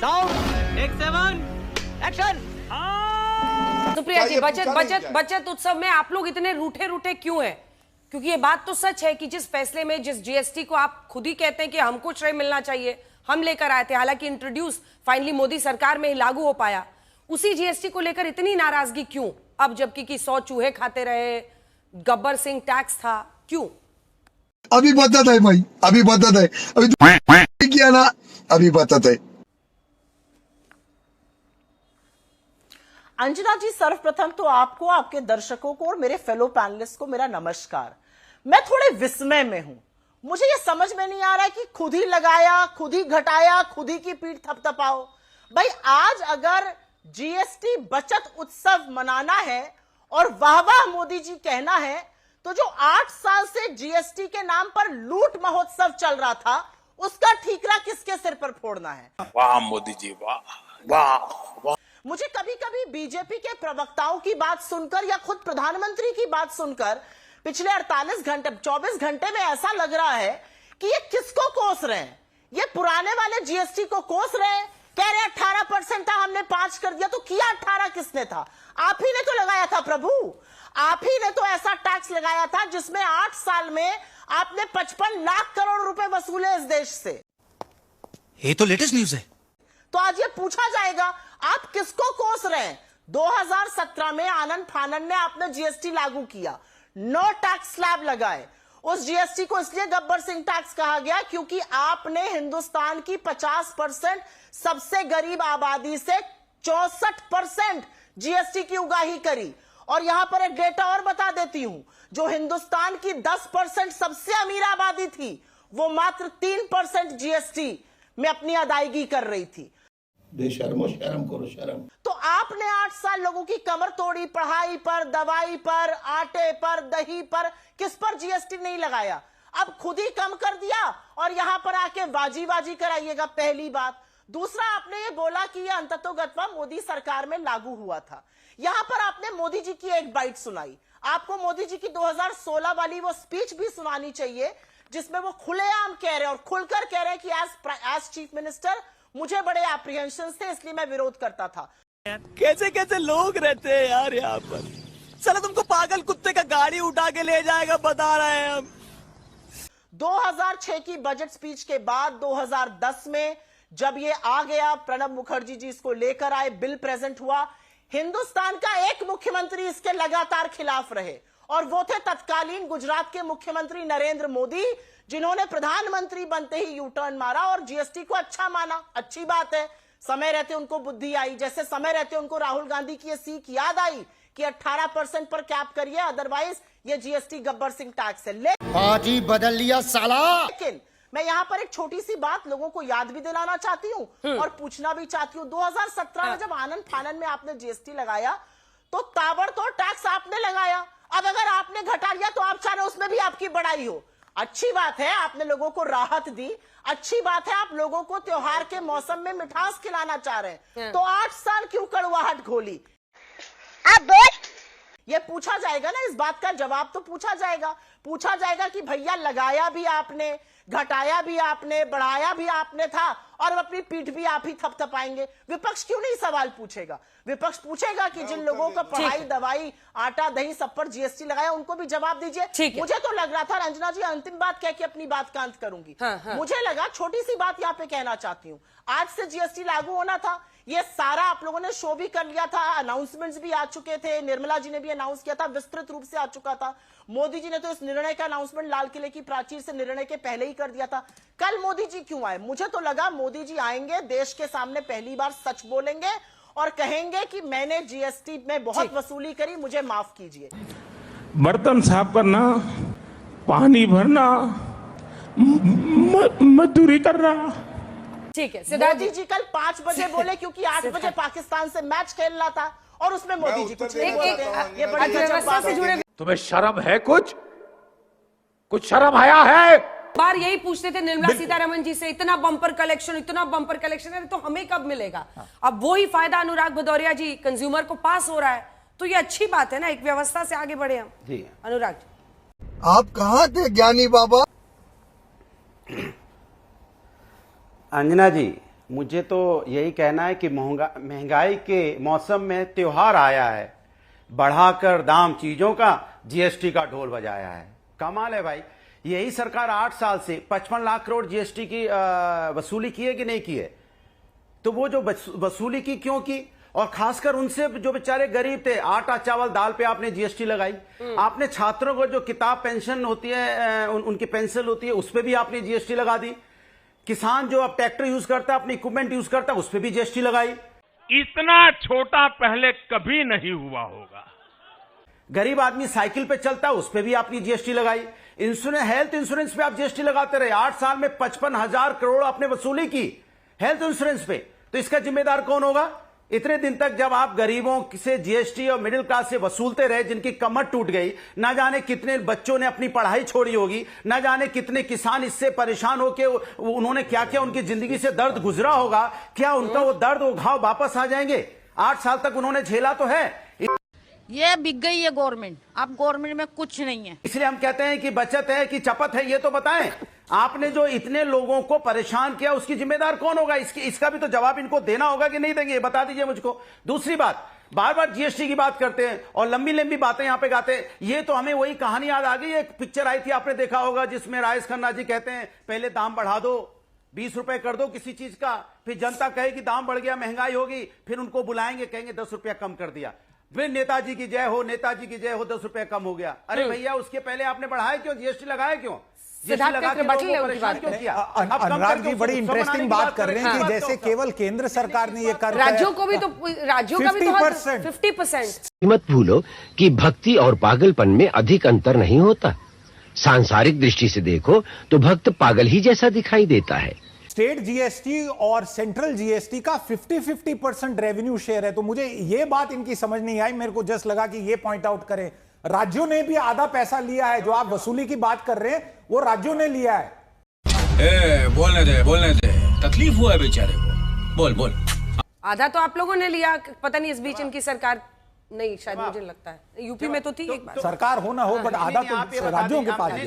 Sound take 7 action. Supriya ji, बचत उत्सव में आप लोग इतने रूठे रूठे क्यों हैं? क्योंकि ये बात तो सच है कि जिस फैसले में, जिस जीएसटी को आप खुद ही कहते हैं कि हमको श्रेय मिलना चाहिए, हम लेकर आए थे, हालांकि इंट्रोड्यूस फाइनली मोदी सरकार में ही लागू हो पाया, उसी जीएसटी को लेकर इतनी नाराजगी क्यों अब, जबकि 100 चूहे खाते रहे, गब्बर सिंह टैक्स था, क्यों? अभी बदत है भाई, अभी बदत है, अभी किया ना, अभी बदत है। अंजना जी, सर्वप्रथम तो आपको, आपके दर्शकों को और मेरे फेलो पैनलिस्ट को मेरा नमस्कार। मैं थोड़े विस्मय में हूं। मुझे ये समझ में नहीं आ रहा है कि खुद ही लगाया, खुद ही घटाया, खुद ही की पीठ थपथपाओ। भाई, आज अगर जीएसटी बचत उत्सव मनाना है और वाह वाह मोदी जी कहना है, तो जो 8 साल से जीएसटी के नाम पर लूट महोत्सव चल रहा था, उसका ठीकरा किसके सिर पर फोड़ना है? वाह मोदी जी, वाह वाह वाह। मुझे कभी कभी बीजेपी के प्रवक्ताओं की बात सुनकर या खुद प्रधानमंत्री की बात सुनकर पिछले 24 घंटे में ऐसा लग रहा है कि ये किसको कोस रहे हैं? ये पुराने वाले जीएसटी को कोस रहे हैं। कह रहे 18% था, हमने 5 कर दिया। तो किया 18 किसने था? आप ही ने तो लगाया था प्रभु। आप ही ने तो ऐसा टैक्स लगाया था जिसमें 8 साल में आपने 55 लाख करोड़ रुपए वसूले इस देश से। ये तो लेटेस्ट न्यूज है। तो आज ये पूछा जाएगा, आप किसको कोस रहे हैं? 2017 में आनंद फानन ने आपने जीएसटी लागू किया, नो टैक्स स्लैब लगाए। उस जीएसटी को इसलिए गब्बर सिंह टैक्स कहा गया क्योंकि आपने हिंदुस्तान की 50% सबसे गरीब आबादी से 64% जीएसटी की उगाही करी। और यहां पर एक डेटा और बता देती हूं, जो हिंदुस्तान की 10% सबसे अमीर आबादी थी, वो मात्र 3% जीएसटी में अपनी अदायगी कर रही थी। बेशर्मो, शर्म करो, शर्म। तो आपने 8 साल लोगों की कमर तोड़ी, पढ़ाई पर, दवाई पर, आटे पर, दही पर, किस पर जीएसटी नहीं लगाया? अब खुद ही कम कर दिया और यहां पर आके बाजी कराइएगा, पहली बात। दूसरा, आपने ये बोला कि ये अंततोगत्वा मोदी सरकार में लागू हुआ था। यहां पर आपने मोदी जी की एक बाइट सुनाई। आपको मोदी जी की 2016 वाली वो स्पीच भी सुनानी चाहिए जिसमें वो खुलेआम कह रहे हैं और खुलकर कह रहे हैं कि एज चीफ मिनिस्टर मुझे बड़े एप्रीहेंशन थे, इसलिए मैं विरोध करता था। कैसे कैसे लोग रहते हैं यार यहाँ पर। चलो तुमको पागल कुत्ते का गाड़ी उठा के ले जाएगा, बता रहे हैं हम। 2006 की बजट स्पीच के बाद 2010 में जब ये आ गया, प्रणब मुखर्जी जी इसको लेकर आए, बिल प्रेजेंट हुआ, हिंदुस्तान का एक मुख्यमंत्री इसके लगातार खिलाफ रहे और वो थे तत्कालीन गुजरात के मुख्यमंत्री नरेंद्र मोदी, जिन्होंने प्रधानमंत्री बनते ही यू टर्न मारा और जीएसटी को अच्छा माना। अच्छी बात है, समय रहते उनको बुद्धि आई, जैसे समय रहते उनको राहुल गांधी की ये सीख याद आई कि 18% पर कैप करिए, अदरवाइज ये जीएसटी गब्बर सिंह टैक्स है। पार्टी बदल लिया साला। लेकिन मैं यहां पर एक छोटी सी बात लोगों को याद भी दिलाना चाहती हूं और पूछना भी चाहती हूं। 2017 में जब आनंद फानन में आपने जीएसटी लगाया तो ताबड़तोड़ टैक्स आपने लगाया। अब अगर आपने घटा लिया तो आप चाह रहे उसमें भी आपकी बड़ाई हो। अच्छी बात है, आपने लोगों को राहत दी, अच्छी बात है, आप लोगों को त्योहार के मौसम में मिठास खिलाना चाह रहे हैं, तो 8 साल क्यों कड़वाहट घोली? अब बोल। ये पूछा जाएगा ना, इस बात का जवाब तो पूछा जाएगा कि भैया लगाया भी आपने, घटाया भी आपने, बढ़ाया भी आपने था और अपनी पीठ भी आप ही थपथपाएंगे। विपक्ष क्यों नहीं सवाल पूछेगा? विपक्ष पूछेगा कि जिन लोगों का पढ़ाई, दवाई, आटा, दही सब पर जीएसटी लगाया, उनको भी जवाब दीजिए। मुझे तो लग रहा था, रंजना जी अंतिम बात कह के अपनी बात का अंत करूंगी। मुझे लगा, छोटी सी बात यहाँ पे कहना चाहती हूँ, आज से जीएसटी लागू होना था, ये सारा आप लोगों ने शो भी कर लिया था, अनाउंसमेंट्स भी आ चुके थे, निर्मला जी ने भी अनाउंस किया था, विस्तृत रूप से आ चुका था। मोदी जी ने तो इस निर्णय का अनाउंसमेंट लाल किले की प्राचीर से निर्णय के पहले ही कर दिया था। कल मोदी जी क्यों आए? मुझे तो लगा मोदी जी आएंगे, देश के सामने पहली बार सच बोलेंगे और कहेंगे कि मैंने जीएसटी में बहुत वसूली करी, मुझे माफ कीजिए। बर्तन साफ करना, पानी भरना, मजदूरी करना। ठीक है, सिद्धार्थ मोदी जी कल 5 बजे बोले क्योंकि 8 बजे पाकिस्तान से मैच खेलना था और उसमें मोदी जी कुछ नहीं बोलते हैं। ये बड़ी गजब बात है। तुम्हें शर्म है? कुछ शर्म आया है? बार यही पूछते थे निर्मला सीतारमण जी से, इतना बम्पर कलेक्शन है तो हमें कब मिलेगा? अब वो ही फायदा अनुराग भदौरिया जी, कंज्यूमर को पास हो रहा है, तो ये अच्छी बात है ना, एक व्यवस्था से आगे बढ़े हम। जी अनुराग जी, आप कहाँ थे ज्ञानी बाबा? अंजना जी, मुझे तो यही कहना है कि महंगाई के मौसम में त्योहार आया है, बढ़ाकर दाम चीजों का, जीएसटी का ढोल बजाया है। कमाल है भाई। यही सरकार 8 साल से 55 लाख करोड़ जीएसटी की वसूली की है कि नहीं की है? तो वो जो वसूली की क्यों की? और खासकर उनसे जो बेचारे गरीब थे, आटा चावल दाल पे आपने जीएसटी लगाई। आपने छात्रों को जो किताब पेंशन होती है, उनकी पेंशन होती है, उस पर भी आपने जीएसटी लगा दी। किसान जो अब ट्रैक्टर यूज करता है, अपनी इक्विपमेंट यूज करता है, उस पर भी जीएसटी लगाई। इतना छोटा पहले कभी नहीं हुआ होगा। गरीब आदमी साइकिल पे चलता है, उस पर भी आपने जीएसटी लगाई। इंश्योरेंस, हेल्थ इंश्योरेंस पे आप जीएसटी लगाते रहे। 8 साल में 55,000 करोड़ आपने वसूली की हेल्थ इंश्योरेंस पे। तो इसका जिम्मेदार कौन होगा? इतने दिन तक जब आप गरीबों से जीएसटी और मिडिल क्लास से वसूलते रहे, जिनकी कमर टूट गई, ना जाने कितने बच्चों ने अपनी पढ़ाई छोड़ी होगी, ना जाने कितने किसान इससे परेशान होकर उन्होंने क्या क्या उनकी जिंदगी से दर्द गुजरा होगा। क्या उनका वो दर्द, वो घाव वापस आ जाएंगे? 8 साल तक उन्होंने झेला तो है। ये बिक गई है गवर्नमेंट, अब गवर्नमेंट में कुछ नहीं है। इसलिए हम कहते हैं कि बचत है कि चपत है, ये तो बताएं। आपने जो इतने लोगों को परेशान किया, उसकी जिम्मेदार कौन होगा? इसका भी तो जवाब इनको देना होगा कि नहीं देंगे, बता दीजिए मुझको। दूसरी बात, बार बार जीएसटी की बात करते हैं और लंबी लंबी बातें यहां पे गाते हैं। ये तो हमें वही कहानी याद आ गई। एक पिक्चर आई थी, आपने देखा होगा, जिसमें राजेश खन्ना जी कहते हैं पहले दाम बढ़ा दो, 20 रुपए कर दो किसी चीज का, फिर जनता कहे कि दाम बढ़ गया, महंगाई होगी, फिर उनको बुलाएंगे, कहेंगे 10 रुपया कम कर दिया, फिर नेताजी की जय हो, नेताजी की जय हो, 10 रुपया कम हो गया। अरे भैया, उसके पहले आपने बढ़ाया क्यों? जीएसटी लगाया क्यों? अनुराग जी बड़ी इंटरेस्टिंग बात कर रहे हैं कि जैसे केवल केंद्र सरकार ने ये कर, राज्यों का भी तो 50%। मत भूलो कि भक्ति और पागलपन में अधिक अंतर नहीं होता। सांसारिक दृष्टि से देखो तो भक्त पागल ही जैसा दिखाई देता है। स्टेट जीएसटी और सेंट्रल जीएसटी का 50-50% रेवेन्यू शेयर है। तो मुझे ये बात इनकी समझ नहीं आई। मेरे को जस्ट लगा कि ये पॉइंट आउट करें, राज्यों ने भी आधा पैसा लिया है। जो आप वसूली की बात कर रहे हैं वो राज्यों ने लिया है। बोलने दे, तकलीफ हुआ है बेचारे को, बोल। आधा तो आप लोगों ने लिया, पता नहीं इस बीच इनकी सरकार नहीं, शायद मुझे लगता है यूपी में तो थी एक बार सरकार हो ना हो, बट आधा तो राज्यों के पास है।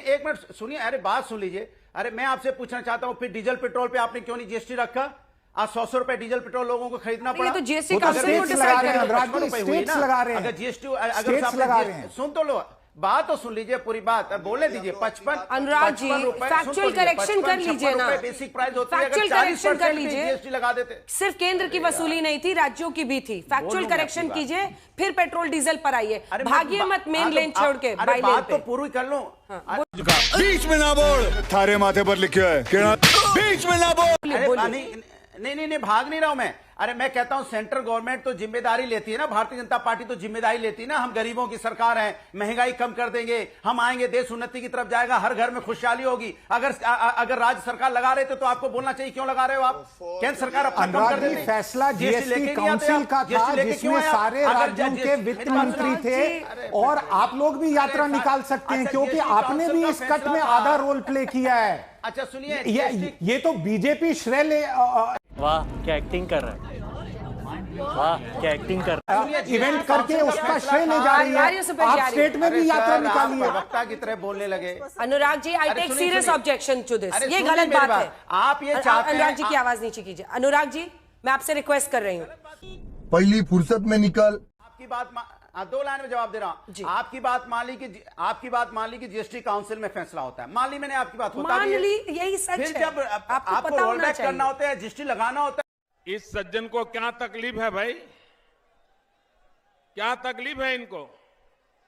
एक मिनट सुनिए, अरे बात सुन लीजिए। अरे मैं आपसे पूछना चाहता हूं, फिर डीजल पेट्रोल पे आपने क्यों नहीं जीएसटी रखा? आज 100 रुपए डीजल पेट्रोल लोगों को खरीदना पड़ा। तो जीएसटी काउंसिल को डिसाइड करेगा। अगर जीएसटी, अगर सुन तो लो, बात तो सुन लीजिए, पूरी बात बोलने दीजिए। 55 अनुराग जी, फैक्चुअल करेक्शन कर लीजिए ना, बेसिक प्राइस होती है, फैक्चुअल करेक्शन कर लीजिए। जीएसटी लगा देते। सिर्फ केंद्र की वसूली नहीं थी, राज्यों की भी थी। फैक्चुअल करेक्शन कीजिए, फिर पेट्रोल डीजल पर आइए, भागिए मत मेन लेन छोड़ के बाई लेन पे। तो पूरी कर लो। बीच में ना बोल, थारे माथे पर लिखा है बीच में ना बोल। नहीं, भाग नहीं रहा हूं मैं। अरे मैं कहता हूं सेंट्रल गवर्नमेंट तो जिम्मेदारी लेती है ना, भारतीय जनता पार्टी तो जिम्मेदारी लेती है ना। हम गरीबों की सरकार है, महंगाई कम कर देंगे, हम आएंगे, देश उन्नति की तरफ जाएगा, हर घर में खुशहाली होगी। अगर राज्य सरकार लगा रहे थे तो आपको बोलना चाहिए क्यों लगा रहे हो आप? केंद्र सरकार अपना कम कर देती। फैसला जीएसटी काउंसिल का था, जिसमें सारे राज्यों के वित्त मंत्री थे, और आप लोग भी यात्रा निकाल सकते हैं, क्योंकि आपने भी इस कट में आधा रोल प्ले किया है। अच्छा सुनिए, ये तो बीजेपी श्रेय ले। वाह क्या एक्टिंग कर रहा है, वाह क्या एक्टिंग कर रहा है। इवेंट करके उसका श्रेय ले जा रही है। आप स्टेट में भी यात्रा निकाली है। वक्ता की तरह बोलने लगे। Anurag ji, I take serious objection to this. ये गलत बात है। आप ये चाहते हैं, अनुराग जी की आवाज नीचे कीजिए। अनुराग जी, मैं आपसे रिक्वेस्ट कर रही हूँ, पहली फुर्सत में निकल। आपकी बात 2 लाइन में जवाब दे रहा हूं। आपकी बात मान ली कि जीएसटी काउंसिल में फैसला होता है। मान ली मैंने आपकी बात होता मान ली, यही सच है। फिर जब आपको रोल बैक करना होता है, जीएसटी लगाना होता है। इस सज्जन को क्या तकलीफ है भाई, क्या तकलीफ है इनको?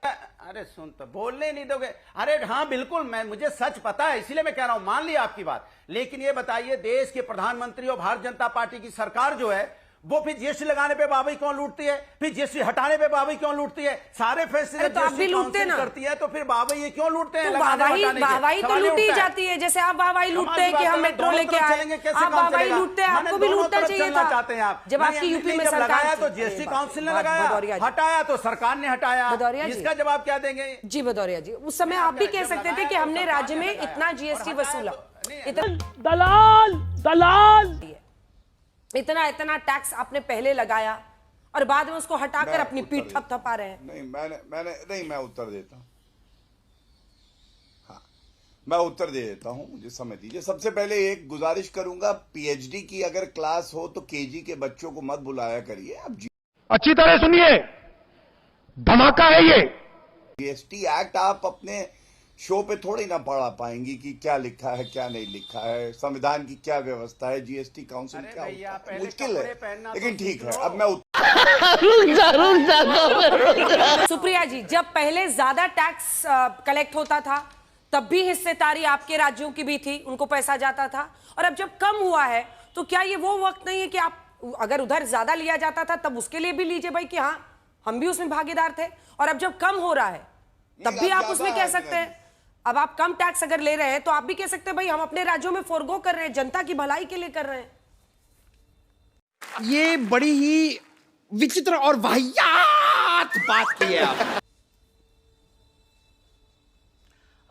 अरे सुन, तो बोलने नहीं दोगे? अरे हाँ बिल्कुल, मुझे सच पता है, इसीलिए मैं कह रहा हूं, मान ली आपकी बात। लेकिन ये बताइए, देश के प्रधानमंत्री और भारतीय जनता पार्टी की सरकार जो है, वो फिर जीएसटी लगाने पे वाहवाही क्यों लूटती है? फिर जीएसटी हटाने पे वाहवाही क्यों लूटती है? सारे फैसले तो आप भी लूटते ना करती है, तो फिर वाहवाही क्यों लूटते हैं? वाहवाही तो लूटी जाती है, जैसे आप वाहवाही लूटते हैं कि हम मेट्रो लेके आए, आप वाहवाही लूटते हैं, आपको भी लूटना चाहिए था। चाहते हैं आप? जब आपकी यूपी में सरकार लगाया तो जीएसटी काउंसिल ने लगाया, हटाया तो सरकार ने हटाया। इसका जवाब क्या देंगे? जी भदौरिया जी, उस समय आप भी कह सकते थे कि हमने राज्य में इतना जीएसटी वसूला, दलाल इतना टैक्स आपने पहले लगाया और बाद में उसको हटाकर अपनी पीठ थपथपा रहे हैं। नहीं, मैं उत्तर देता हूं। हाँ, मैं उत्तर दे देता हूं, मुझे समय दीजिए। सबसे पहले एक गुजारिश करूंगा, पीएचडी की अगर क्लास हो तो केजी के बच्चों को मत बुलाया करिए। अब अच्छी तरह सुनिए, धमाका है ये। जीएसटी एक्ट आप अपने शो पे थोड़ी ना पढ़ा पाएंगी कि क्या लिखा है क्या नहीं लिखा है, संविधान की क्या व्यवस्था है, जीएसटी काउंसिल क्या होता है, मुश्किल है। लेकिन ठीक है, अब मैं सुप्रिया जी, जब पहले ज्यादा टैक्स कलेक्ट होता था तब भी हिस्सेदारी आपके राज्यों की भी थी, उनको पैसा जाता था, और अब जब कम हुआ है तो क्या ये वो वक्त नहीं है कि आप अगर उधर ज्यादा लिया जाता था तब उसके लिए भी लीजिए भाई कि हाँ हम भी उसमें भागीदार थे, और अब जब कम हो रहा है तब भी आप उसमें कह सकते हैं। अब आप कम टैक्स अगर ले रहे हैं तो आप भी कह सकते हैं भाई हम अपने राज्यों में फोरगो कर रहे हैं, जनता की भलाई के लिए कर रहे हैं। ये बड़ी ही विचित्र और वाहियात बात की है आप।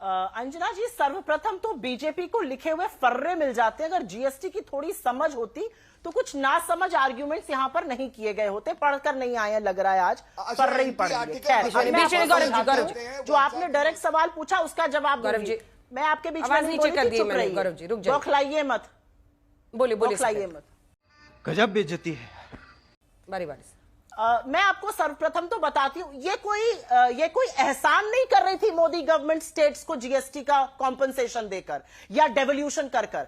अंजना जी, सर्वप्रथम तो बीजेपी को लिखे हुए फर्रे मिल जाते हैं। अगर जीएसटी की थोड़ी समझ होती तो कुछ ना समझ आर्ग्यूमेंट्स यहाँ पर नहीं किए गए होते। पढ़कर नहीं आए हैं लग रहा है, आज फर्रे ही पढ़ लिए। जो आपने डायरेक्ट सवाल पूछा उसका जवाब गौरव जी, मैं आपके बीच में नीचे कर दी। गौरव जी रुक जाइए, बौखलाइए मत, बोलिए मत। गजब बेइज्जती है। बारी बारी से मैं आपको सर्वप्रथम तो बताती हूँ, ये कोई एहसान नहीं कर रही थी मोदी गवर्नमेंट स्टेट्स को जीएसटी का कॉम्पनसेशन देकर या डेवल्यूशन कर।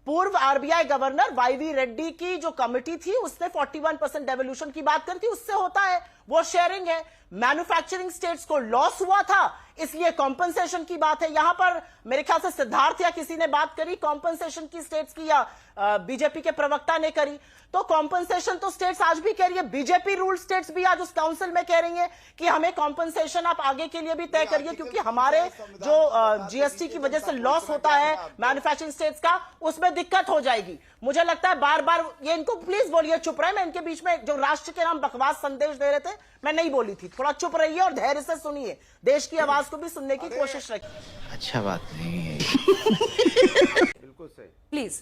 पूर्व आरबीआई गवर्नर वाईवी रेड्डी की जो कमिटी थी उसने 41% डेवल्यूशन की बात करी थी, उससे होता है, वो शेयरिंग है। मैन्युफैक्चरिंग स्टेट्स को लॉस हुआ था इसलिए कॉम्पनसेशन की बात है। यहां पर मेरे ख्याल से सिद्धार्थ या किसी ने बात करी कॉम्पनसेशन की स्टेट्स की, या बीजेपी के प्रवक्ता ने करी। तो कॉम्पनसेशन तो स्टेट्स आज भी कह रही है, बीजेपी रूल स्टेट्स भी आज उस काउंसिल में कह रही है कि हमें कॉम्पनसेशन आप आगे के लिए भी तय करिए, क्योंकि हमारे जो जीएसटी की वजह से लॉस होता है मैन्युफैक्चरिंग स्टेट्स का, उसमें दिक्कत हो जाएगी। मुझे लगता है बार बार ये इनको प्लीज बोलिए चुप रहे। मैं इनके बीच में जो राष्ट्र के नाम बकवास संदेश दे रहे थे मैं नहीं बोली थी, थोड़ा चुप रहिए और धैर्य से सुनिए, देश की आवाज को भी सुनने की कोशिश रखिए। अच्छा बात नहीं है। बिल्कुल सही। प्लीज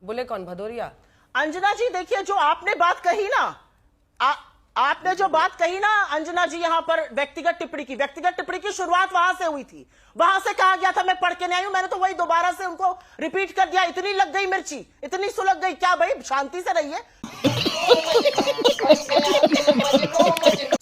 बोले कौन, भदौरिया? अंजना जी देखिए, जो आपने बात कही ना, आपने जो बात कही ना अंजना जी, यहां पर व्यक्तिगत टिप्पणी की शुरुआत वहां से हुई थी। वहां से कहा गया था मैं पढ़ के नहीं आई हूं, मैंने तो वही दोबारा से उनको रिपीट कर दिया। इतनी लग गई मिर्ची, इतनी सुलग गई क्या भाई, शांति से रहिए।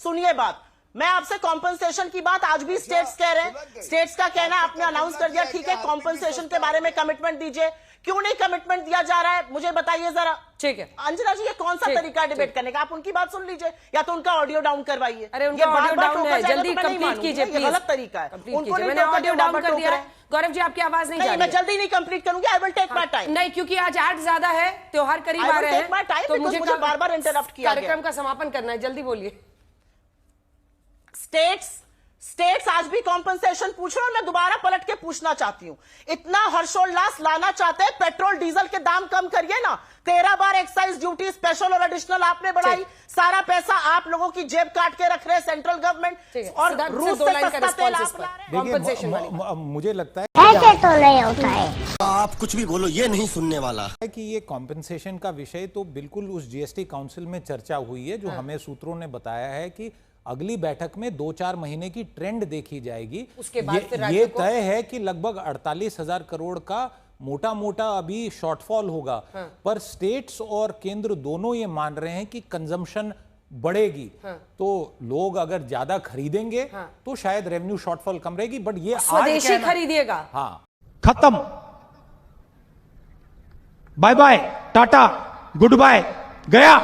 सुनिए बात, मैं आपसे कॉम्पनसेशन की बात आज भी स्टेट्स कह रहे हैं, स्टेट्स का कहना आपने अनाउंस कर दिया, ठीक है कॉम्पनसेशन के बारे में कमिटमेंट दीजिए। क्यों नहीं कमिटमेंट दिया जा रहा है मुझे बताइए जरा। ठीक है अंजना जी, ये कौन सा तरीका है डिबेट करने का? आप उनकी बात सुन लीजिए या तो उनका ऑडियो डाउन करवाइए। अरे उनका ऑडियो डाउन है, जल्दी कंप्लीट कीजिए प्लीज। गलत तरीका है, उनको मैंने ऑडियो डाउन कर दिया है। गौरव जी आपकी आवाज नहीं जा रही है। मैं जल्दी नहीं कंप्लीट करूंगी, I will take my time. नहीं, क्योंकि आज एड ज्यादा है, त्योहार करीब आ रहे हैं, तो मुझे बार-बार इंटरप्ट किया गया। कार्यक्रम का समापन करना है, जल्दी बोलिए। स्टेट्स आज भी कॉम्पनसेशन पूछ रहे हैं और मैं दोबारा पलट के पूछना चाहती हूं, इतना हर्षोल्लास लाना चाहते हैं, पेट्रोल डीजल के दाम कम करिए ना। 13 बार एक्साइज ड्यूटी स्पेशल और एडिशनल आपने बढ़ाई, सारा पैसा आप लोगों की जेब काट के रख रहे हैं सेंट्रल गवर्नमेंट, और रूस से सस्ता तेल आप ला रहे हैं। मुझे लगता है ऐसे तो नहीं होता है। आप कुछ भी बोलो, ये नहीं सुनने वाला है कि ये कॉम्पेंसेशन का विषय तो बिल्कुल उस जीएसटी काउंसिल में चर्चा हुई है, जो हमें सूत्रों ने बताया है कि अगली बैठक में 2-4 महीने की ट्रेंड देखी जाएगी। उसके बाद ये तय है कि लगभग 48,000 करोड़ का मोटा मोटा अभी शॉर्टफॉल होगा। पर स्टेट्स और केंद्र दोनों ये मान रहे हैं कि कंजम्पशन बढ़ेगी, तो लोग अगर ज्यादा खरीदेंगे तो शायद रेवेन्यू शॉर्टफॉल कम रहेगी। बट ये स्वदेशी खरीदिएगा। हाँ, खत्म, बाय बाय, टाटा, गुड बाय, गया।